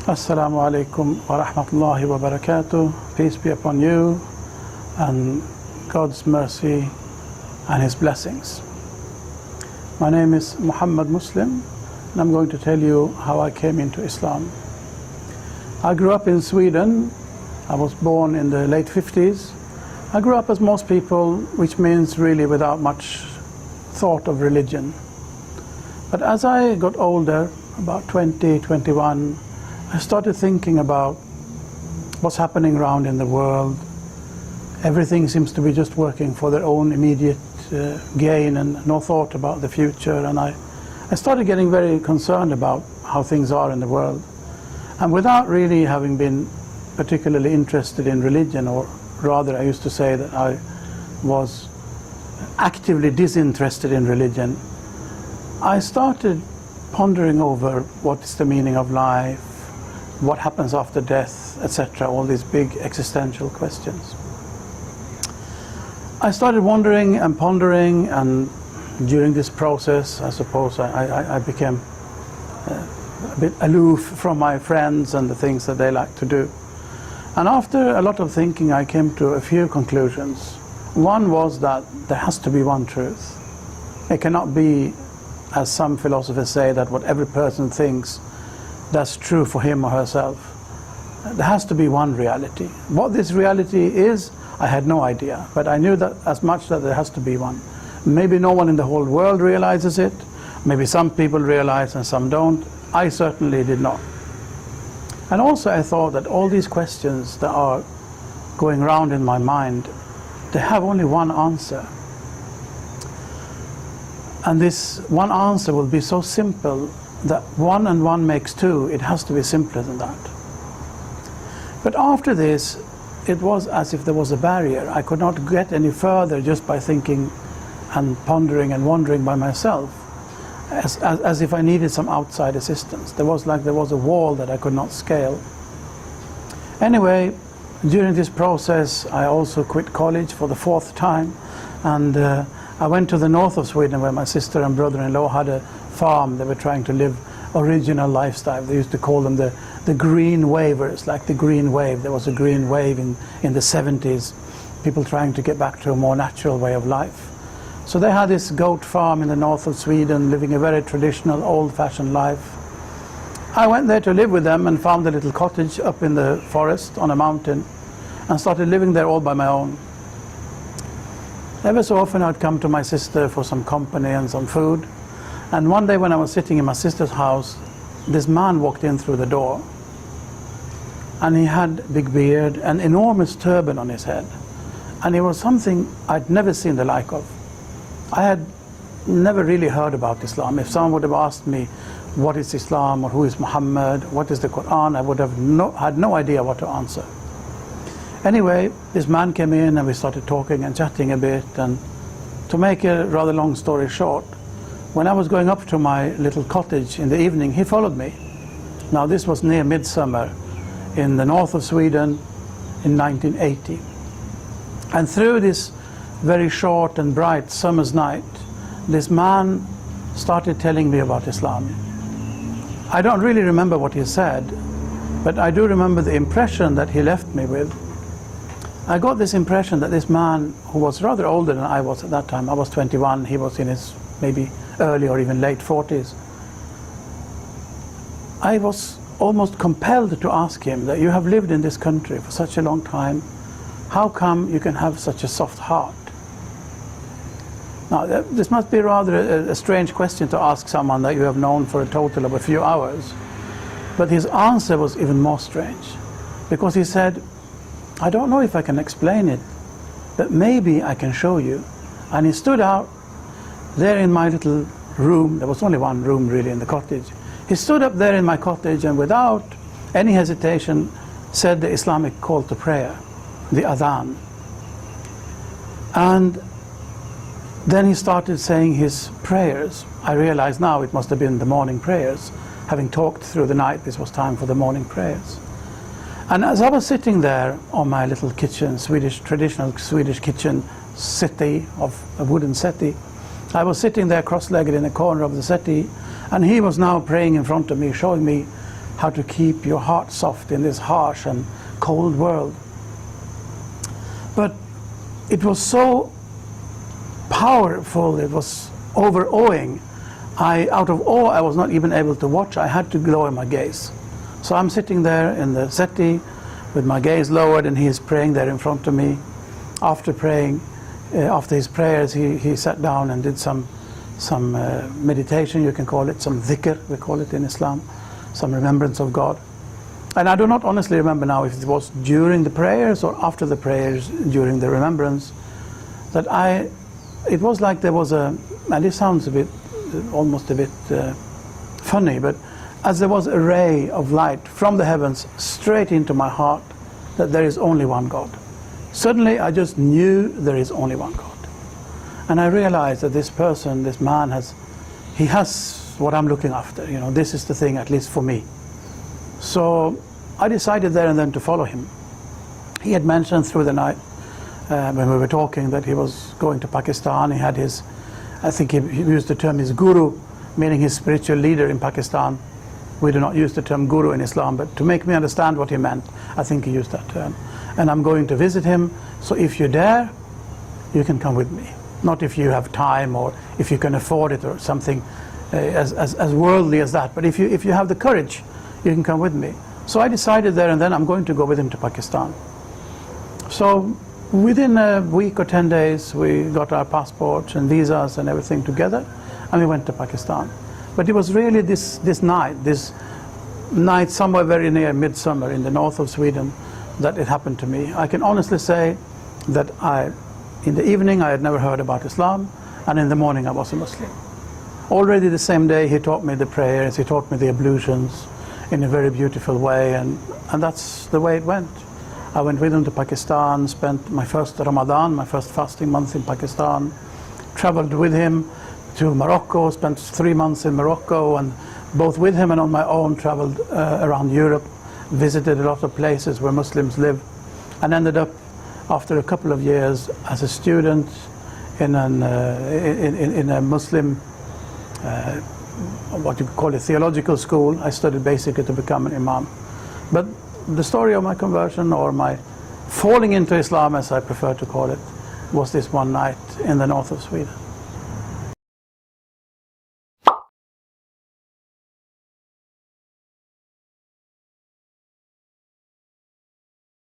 Assalamu alaikum wa rahmatullahi wa barakatuh. Peace be upon you and God's mercy and His blessings. My name is Muhammad Muslim and I'm going to tell you how I came into Islam. I grew up in Sweden. I was born in the late 50s. I grew up as most people, which means really without much thought of religion. But as I got older, about 20, 21, I started thinking about what's happening around in the world. Everything seems to be just working for their own immediate gain and no thought about the future. And I started getting very concerned about how things are in the world. And without really having been particularly interested in religion, or rather I used to say that I was actively disinterested in religion, I started pondering over what is the meaning of life, what happens after death, etc., all these big existential questions. I started wondering and pondering, and during this process, I suppose I became a bit aloof from my friends and the things that they like to do. And after a lot of thinking, I came to a few conclusions. One was that there has to be one truth. It cannot be, as some philosophers say, that what every person thinks, that's true for him or herself. There has to be one reality. What this reality is, I had no idea, but I knew that as much that there has to be one. Maybe no one in the whole world realizes it. Maybe some people realize and some don't. I certainly did not. And also I thought that all these questions that are going around in my mind, they have only one answer. And this one answer will be so simple that 1 and 1 makes 2. It has to be simpler than that. But after this, it was as if there was a barrier. I could not get any further just by thinking and pondering and wondering by myself, as if I needed some outside assistance. There was a wall that I could not scale. Anyway, during this process, I also quit college for the 4th time, and I went to the north of Sweden where my sister and brother-in-law had a farm. They were trying to live original lifestyle. They used to call them the green wavers, like the green wave. There was a green wave in the 70s, people trying to get back to a more natural way of life. So they had this goat farm in the north of Sweden, living a very traditional, old-fashioned life. I went there to live with them and found a little cottage up in the forest on a mountain and started living there all by my own. Ever so often I'd come to my sister for some company and some food. And one day when I was sitting in my sister's house, this man walked in through the door. And he had a big beard, an enormous turban on his head. And it was something I'd never seen the like of. I had never really heard about Islam. If someone would have asked me, what is Islam, or who is Muhammad, what is the Quran, I would have had no idea what to answer. Anyway, this man came in and we started talking and chatting a bit, and to make a rather long story short, when I was going up to my little cottage in the evening, he followed me. Now this was near midsummer in the north of Sweden in 1980. And through this very short and bright summer's night, this man started telling me about Islam. I don't really remember what he said, but I do remember the impression that he left me with. I got this impression that this man, who was rather older than I was at that time, I was 21, he was in his maybe early or even late 40s. I was almost compelled to ask him that you have lived in this country for such a long time, how come you can have such a soft heart? Now this must be rather a strange question to ask someone that you have known for a total of a few hours, but his answer was even more strange, because he said, I don't know if I can explain it, but maybe I can show you. And he stood out there in my little room. There was only one room really in the cottage. He stood up there in my cottage and without any hesitation said the Islamic call to prayer, the adhan. And then he started saying his prayers. I realize now it must have been the morning prayers. Having talked through the night, this was time for the morning prayers. And as I was sitting there on my little kitchen, traditional Swedish kitchen settee, of a wooden settee, I was sitting there cross-legged in a corner of the settee, and he was now praying in front of me, showing me how to keep your heart soft in this harsh and cold world. But it was so powerful, it was overawing. Out of awe, I was not even able to watch. I had to lower my gaze. So I'm sitting there in the settee with my gaze lowered, and he is praying there in front of me. After praying, after his prayers, he sat down and did some meditation, you can call it, some dhikr, we call it in Islam, some remembrance of God. And I do not honestly remember now if it was during the prayers or after the prayers, during the remembrance, that it was like there was and this sounds almost a bit funny, but as there was a ray of light from the heavens straight into my heart, that there is only one God. Suddenly I just knew there is only one God. And I realized that this person, this man has what I'm looking after. You know, this is the thing, at least for me. So I decided there and then to follow him. He had mentioned through the night when we were talking that he was going to Pakistan. He had his, I think he used the term his guru, meaning his spiritual leader in Pakistan. We do not use the term guru in Islam, but to make me understand what he meant, I think he used that term. And I'm going to visit him, so if you're there, you can come with me. Not if you have time or if you can afford it or something as worldly as that, but if you have the courage, you can come with me. So I decided there and then I'm going to go with him to Pakistan. So within a week or 10 days, we got our passports and visas and everything together, and we went to Pakistan. But it was really this night somewhere very near midsummer in the north of Sweden that it happened to me. I can honestly say that in the evening I had never heard about Islam, and in the morning I was a Muslim. Already the same day he taught me the prayers, he taught me the ablutions in a very beautiful way, and that's the way it went. I went with him to Pakistan, spent my first Ramadan, my first fasting month in Pakistan, traveled with him to Morocco, spent 3 months in Morocco, and both with him and on my own traveled around Europe, visited a lot of places where Muslims live, and ended up after a couple of years as a student in a Muslim, what you call a theological school. I studied basically to become an imam. But the story of my conversion, or my falling into Islam as I prefer to call it, was this one night in the north of Sweden.